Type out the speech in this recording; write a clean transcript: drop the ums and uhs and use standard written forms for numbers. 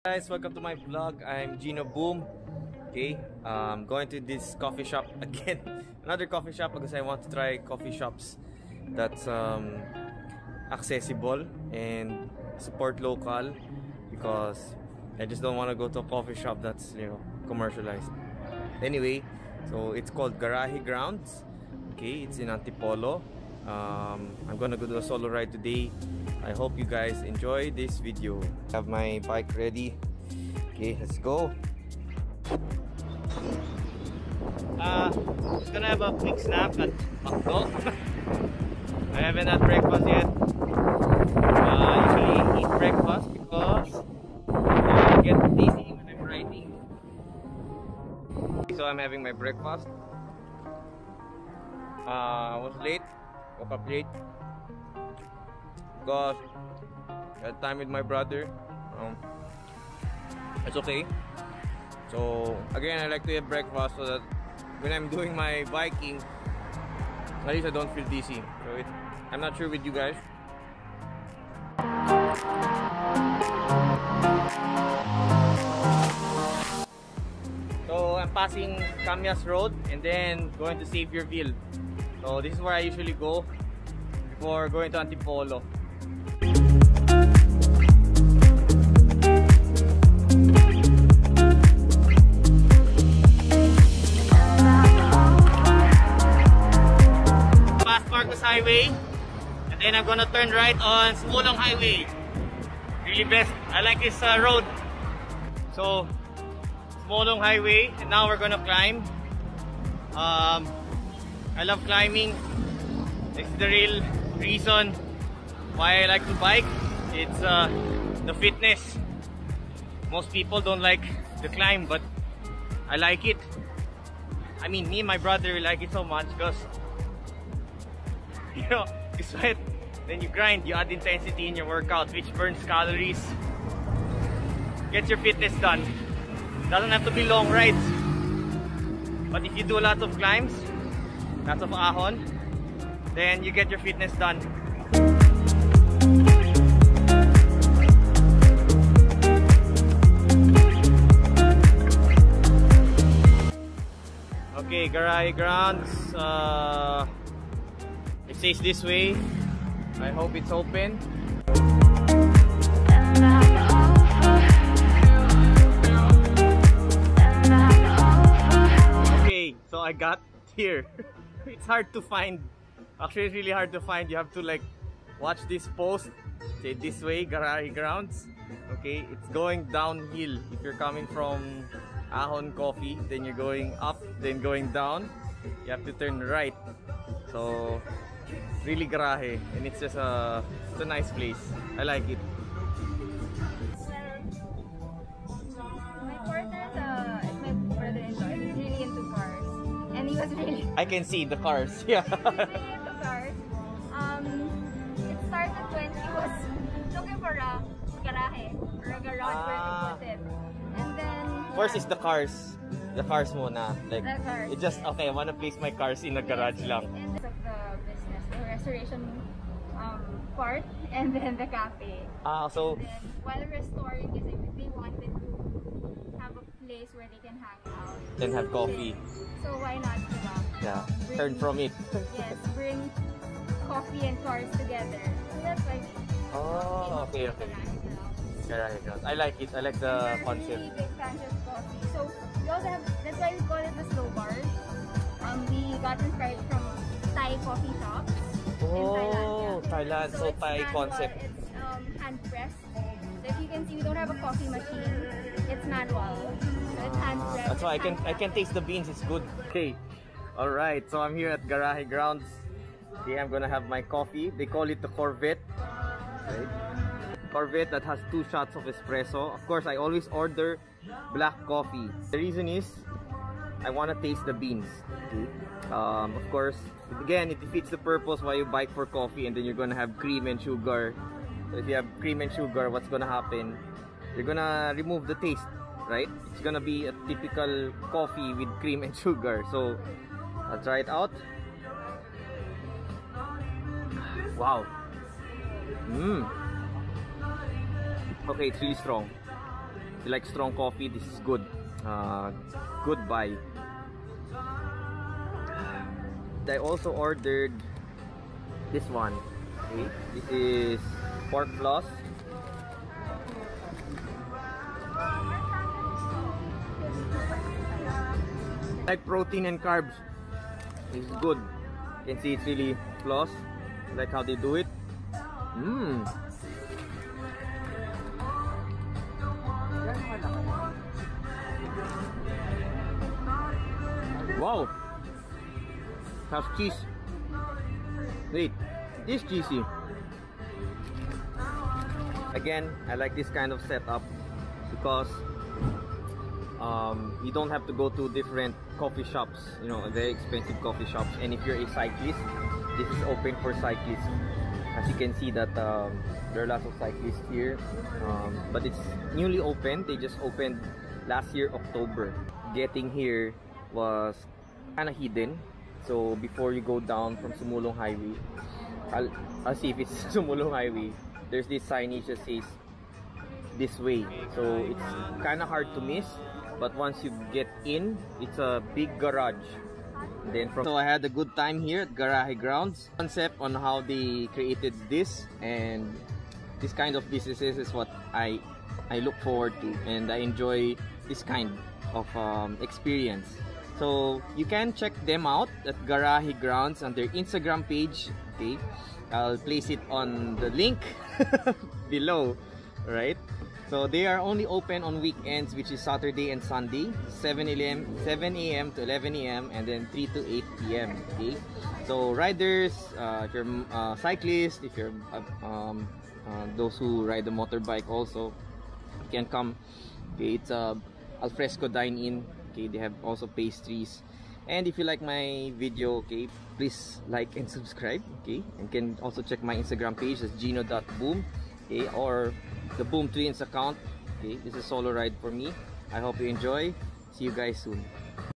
Guys, welcome to my vlog. I'm Gino Boom. Okay, I'm going to this coffee shop again. Another coffee shop because I want to try coffee shops that's accessible and support local, because I just don't want to go to a coffee shop that's, you know, commercialized. Anyway, so it's called Garahe Grounds. Okay, it's in Antipolo. I'm gonna go do a solo ride today. I hope you guys enjoy this video. I have my bike ready. Okay, let's go. Just gonna have a quick snap at Makdo. I haven't had breakfast yet. I usually eat breakfast because I get lazy when I'm riding. So I'm having my breakfast. I was late. Woke up late because I had time with my brother. It's okay. So again, I like to have breakfast so that when I'm doing my biking, at least I don't feel dizzy. So I'm not sure with you guys. So I'm passing Camyas Road and then going to Xavierville. So this is where I usually go before going to Antipolo. Past Marcos Highway, and then I'm gonna turn right on Smolong Highway. Really best. I like this road. So Smolong Highway, and now we're gonna climb. I love climbing. This is the real reason why I like to bike. It's the fitness. Most people don't like the climb, but I like it. I mean, me and my brother like it so much because, you know, you sweat, then you grind, you add intensity in your workout, which burns calories. Get your fitness done. Doesn't have to be long rides, but if you do a lot of climbs, lots of ahon, then you get your fitness done. Okay, Garahe Grounds. It says this way. I hope it's open. Okay, so I got here. It's hard to find. Actually, it's really hard to find. You have to like watch this post. Okay, this way, Garahe Grounds. Okay, it's going downhill. If you're coming from Ahon Coffee, then you're going up, then going down. You have to turn right. So really Garahe, and it's just it's a nice place. I like it. My partner is my brother-in-law. He's really into cars. And he was really... I can see the cars. Yeah. really into cars. It started when he was looking for a garahe or a garage where to put it. And then... First is the cars. The cars muna. Like, the cars. it just, okay, I want to place my cars in a garage lang. And of the business, the restoration part, and then the cafe. So... And then, while restoring it, they wanted to have a place where they can hang out. Then have coffee. So why not, diba? Yeah, turn from it. Yes, bring coffee and cars together. So that's why we... Oh, okay. Garahe Grounds. I like it. I like the concept. We're really big fans of coffee. So we also have... That's why we call it the slow bars. We got inspired from Thai coffee shops in Thailand. Yeah. Thailand. So it's Thai manual, concept. It's hand pressed. So if you can see, we don't have a coffee machine. It's manual. So it's hand pressed. That's why I can taste the beans. It's good. Okay. All right. So I'm here at Garahe Grounds. Okay, I'm gonna have my coffee. They call it the Corvette. Right? Corvette that has 2 shots of espresso. Of course, I always order black coffee. The reason is I want to taste the beans. Okay? Of course, again, it defeats the purpose why you bike for coffee and then you're gonna have cream and sugar. So if you have cream and sugar, what's gonna happen? You're gonna remove the taste, right? It's gonna be a typical coffee with cream and sugar. So I'll try it out. Wow. Okay, it's really strong. you like strong coffee, this is good. Good buy. I also ordered this one. Okay, this is pork floss. Like protein and carbs. It's good. You can see it's really floss. Like how they do it. Wow. Has cheese. Wait, it is cheesy. Again, I like this kind of setup because you don't have to go to different coffee shops, you know, very expensive coffee shops. And if you're a cyclist, this is open for cyclists. As you can see that there are lots of cyclists here, but it's newly opened. They just opened last year October. Getting here was kind of hidden. So before you go down from Sumulong Highway, I'll see if it's Sumulong Highway, there's this signage that says this way. So it's kind of hard to miss, but once you get in, it's a big garage. Then so I had a good time here at Garahe Grounds. Concept on how they created this, and this kind of businesses is what I look forward to, and I enjoy this kind of experience. So you can check them out at Garahe Grounds on their Instagram page. Okay, I'll place it on the link below, right? So they are only open on weekends, which is Saturday and Sunday, 7 a.m. to 11 a.m. and then 3 to 8 p.m. Okay, so riders, if you're cyclists, if you're those who ride the motorbike also, you can come. Okay, it's al fresco dine-in. Okay, they have also pastries. And if you like my video, okay, please like and subscribe. Okay, and can also check my Instagram page, that's gino.boom. Okay, or the Boom Twins account. Okay, this is a solo ride for me. I hope you enjoy. See you guys soon.